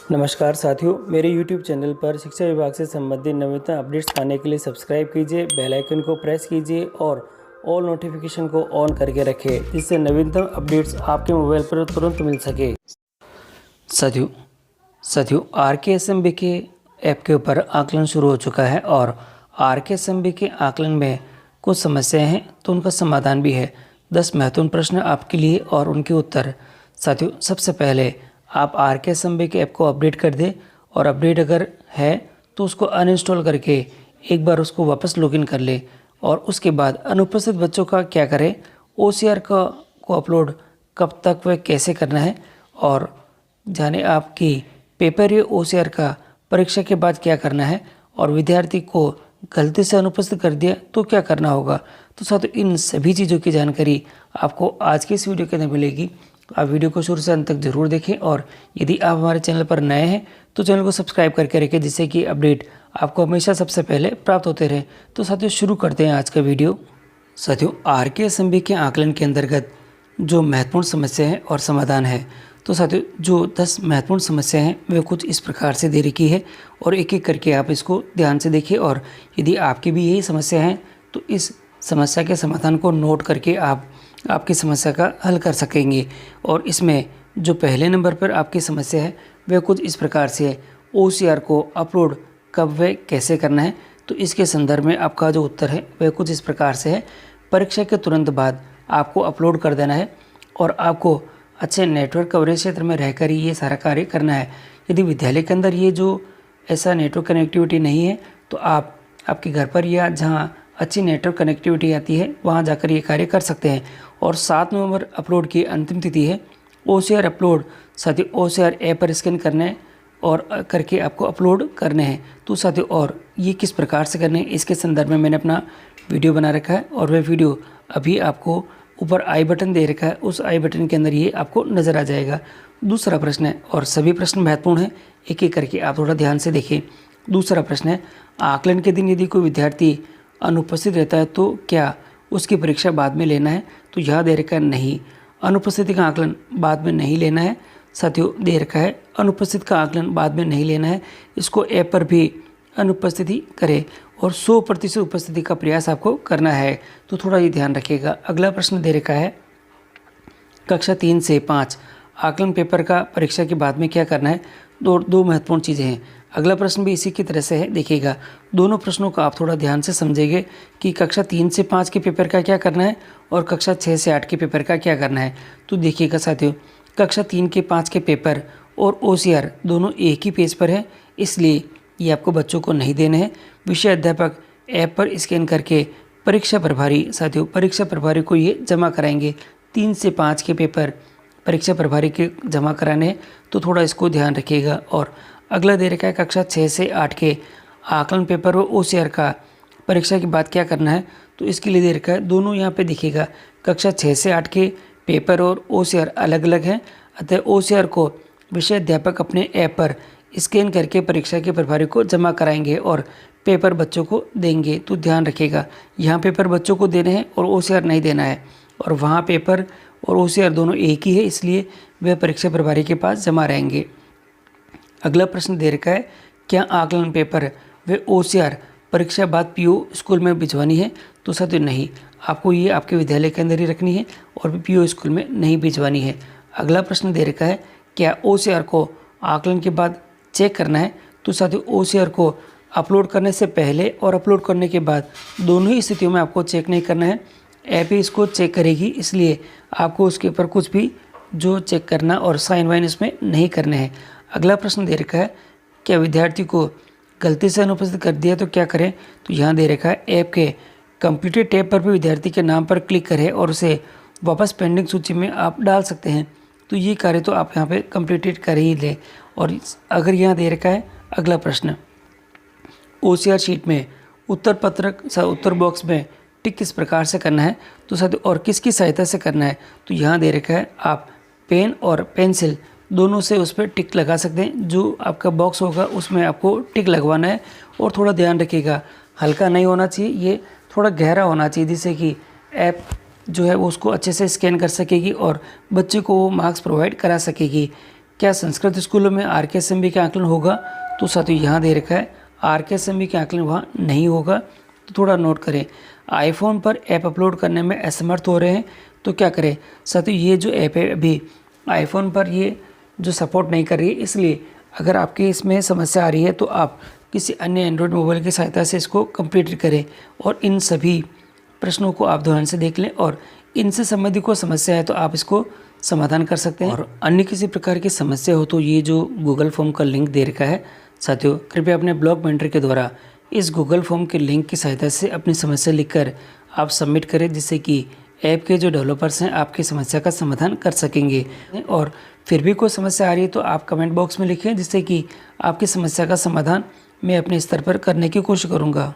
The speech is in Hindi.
नमस्कार साथियों, मेरे YouTube चैनल पर शिक्षा विभाग से संबंधित नवीनतम अपडेट्स पाने के लिए सब्सक्राइब कीजिए, बेल आइकन को प्रेस कीजिए और ऑल नोटिफिकेशन को ऑन करके रखें, जिससे नवीनतम अपडेट्स आपके मोबाइल पर तुरंत मिल सके। साथियों RKSMB के ऐप के ऊपर आकलन शुरू हो चुका है और RKSMB के आकलन में कुछ समस्याएं हैं तो उनका समाधान भी है। 10 महत्वपूर्ण प्रश्न आपके लिए और उनके उत्तर। साथियों, सबसे पहले आप RKSMB के ऐप को अपडेट कर दें और अपडेट अगर है तो उसको अनइंस्टॉल करके एक बार उसको वापस लॉगिन कर ले और उसके बाद अनुपस्थित बच्चों का क्या करें, OCR को अपलोड कब तक वह कैसे करना है और जाने आपकी पेपर या OCR का परीक्षा के बाद क्या करना है और विद्यार्थी को गलती से अनुपस्थित कर दिया तो क्या करना होगा। तो साथियों, इन सभी चीज़ों की जानकारी आपको आज के इस वीडियो के अंदर मिलेगी। आप वीडियो को शुरू से अंत तक जरूर देखें और यदि आप हमारे चैनल पर नए हैं तो चैनल को सब्सक्राइब करके रखें, जिससे कि अपडेट आपको हमेशा सबसे पहले प्राप्त होते रहे। तो साथियों, शुरू करते हैं आज का वीडियो। साथियों, RKSMB के आकलन के अंतर्गत जो महत्वपूर्ण समस्या है और समाधान है, तो साथियों जो 10 महत्वपूर्ण समस्या हैं वे कुछ इस प्रकार से दे रखी है और एक एक करके आप इसको ध्यान से देखिए और यदि आपकी भी यही समस्या है तो इस समस्या के समाधान को नोट करके आप आपकी समस्या का हल कर सकेंगे। और इसमें जो पहले नंबर पर आपकी समस्या है वह कुछ इस प्रकार से है, OCR को अपलोड कब व कैसे करना है। तो इसके संदर्भ में आपका जो उत्तर है वह कुछ इस प्रकार से है, परीक्षा के तुरंत बाद आपको अपलोड कर देना है और आपको अच्छे नेटवर्क कवरेज क्षेत्र में रहकर ही ये सारा कार्य करना है। यदि विद्यालय के अंदर ये जो ऐसा नेटवर्क कनेक्टिविटी नहीं है तो आप आपके घर पर या जहाँ अच्छी नेटवर्क कनेक्टिविटी आती है वहाँ जाकर ये कार्य कर सकते हैं। और 7 नवंबर अपलोड की अंतिम तिथि है। OCR अपलोड साथियों OCR ऐप पर स्कैन करने और करके आपको अपलोड करने हैं। तो साथियों, और ये किस प्रकार से करने हैं इसके संदर्भ में मैंने अपना वीडियो बना रखा है और वह वीडियो अभी आपको ऊपर आई बटन दे रखा है, उस आई बटन के अंदर ये आपको नज़र आ जाएगा। दूसरा प्रश्न है, और सभी प्रश्न महत्वपूर्ण हैं, एक एक करके आप थोड़ा ध्यान से देखिए। दूसरा प्रश्न है, आकलन के दिन यदि कोई विद्यार्थी अनुपस्थित रहता है तो क्या उसकी परीक्षा बाद में लेना है। तो यह दे रखा है नहीं, अनुपस्थिति का आकलन बाद में नहीं लेना है। साथियों, दे रखा है अनुपस्थित का आकलन बाद में नहीं लेना है, इसको ऐप पर भी अनुपस्थिति करें और 100% उपस्थिति का प्रयास आपको करना है। तो थोड़ा ये ध्यान रखिएगा। अगला प्रश्न दे रखा है, कक्षा 3 से 5 आकलन पेपर का परीक्षा के बाद में क्या करना है। दो महत्वपूर्ण चीज़ें हैं। अगला प्रश्न भी इसी की तरह से है, देखिएगा। दोनों प्रश्नों को आप थोड़ा ध्यान से समझेंगे कि कक्षा 3 से 5 के पेपर का क्या करना है और कक्षा 6 से 8 के पेपर का क्या करना है। तो देखिएगा साथियों, कक्षा 3 के 5 के पेपर और OCR दोनों एक ही पेज पर है, इसलिए ये आपको बच्चों को नहीं देने हैं। विषय अध्यापक ऐप पर स्कैन करके परीक्षा प्रभारी साथियों परीक्षा प्रभारी को ये जमा कराएंगे। 3 से 5 के पेपर परीक्षा प्रभारी के जमा कराने हैं, तो थोड़ा इसको ध्यान रखिएगा। और अगला दे रखा है, कक्षा 6 से 8 के आकलन पेपर और OCR का परीक्षा के बाद क्या करना है। तो इसके लिए दे रखा है, दोनों यहाँ पे दिखेगा, कक्षा 6 से 8 के पेपर और OCR अलग अलग हैं, अतः OCR को विषय अध्यापक अपने ऐप पर स्कैन करके परीक्षा के प्रभारी को जमा कराएंगे और पेपर बच्चों को देंगे। तो ध्यान रखिएगा, यहाँ पेपर बच्चों को देने हैं और OCR नहीं देना है, और वहाँ पेपर और OCR दोनों एक ही है, इसलिए वह परीक्षा प्रभारी के पास जमा रहेंगे। अगला प्रश्न दे रखा है, क्या आकलन पेपर व OCR परीक्षा बाद PO स्कूल में भिजवानी है। तो साथियों नहीं, आपको ये आपके विद्यालय के अंदर ही रखनी है और PO स्कूल में नहीं भिजवानी है। अगला प्रश्न दे रखा है, क्या OCR को आकलन के बाद चेक करना है। तो साथियों, OCR को अपलोड करने से पहले और अपलोड करने के बाद दोनों ही स्थितियों में आपको चेक नहीं करना है, ऐप ही इसको चेक करेगी, इसलिए आपको उसके ऊपर कुछ भी जो चेक करना और साइन वाइन इसमें नहीं करने हैं। अगला प्रश्न दे रखा है, क्या विद्यार्थी को गलती से अनुपस्थित कर दिया तो क्या करें। तो यहाँ दे रखा है, ऐप के कंप्लीटेड टैब पर भी विद्यार्थी के नाम पर क्लिक करें और उसे वापस पेंडिंग सूची में आप डाल सकते हैं। तो ये कार्य तो आप यहाँ पे कंप्लीटेड कर ही लें। और अगर यहाँ दे रखा है, अगला प्रश्न, OCR शीट में उत्तर पत्रक उत्तर बॉक्स में टिक किस प्रकार से करना है। तो साथियों, और किसकी सहायता से करना है। तो यहाँ दे रखा है, आप पेन और पेंसिल दोनों से उस पर टिक लगा सकते हैं, जो आपका बॉक्स होगा उसमें आपको टिक लगवाना है। और थोड़ा ध्यान रखिएगा, हल्का नहीं होना चाहिए, ये थोड़ा गहरा होना चाहिए, जिससे कि ऐप जो है वो उसको अच्छे से स्कैन कर सकेगी और बच्चे को वो मार्क्स प्रोवाइड करा सकेगी। क्या संस्कृत स्कूलों में RKSMB के आकलन होगा? तो साथियों यहाँ दे रखा है RKSMB के आकलन वहाँ नहीं होगा, तो थोड़ा नोट करें। आईफोन पर ऐप अपलोड करने में असमर्थ हो रहे हैं तो क्या करें? साथियों ये जो ऐप है अभी आईफोन पर ये जो सपोर्ट नहीं कर रही है, इसलिए अगर आपकी इसमें समस्या आ रही है तो आप किसी अन्य एंड्रॉयड मोबाइल की सहायता से इसको कंप्लीट करें और इन सभी प्रश्नों को आप ध्यान से देख लें और इनसे संबंधित कोई समस्या है तो आप इसको समाधान कर सकते हैं। और अन्य किसी प्रकार की समस्या हो तो ये जो गूगल फॉर्म का लिंक दे रखा है साथियों, कृपया अपने ब्लॉग मेंटर के द्वारा इस गूगल फॉर्म के लिंक की सहायता से अपनी समस्या लिखकर आप सबमिट करें, जिससे कि ऐप के जो डेवलपर्स हैं आपकी समस्या का समाधान कर सकेंगे। और फिर भी कोई समस्या आ रही है तो आप कमेंट बॉक्स में लिखें, जिससे कि आपकी समस्या का समाधान मैं अपने स्तर पर करने की कोशिश करूँगा।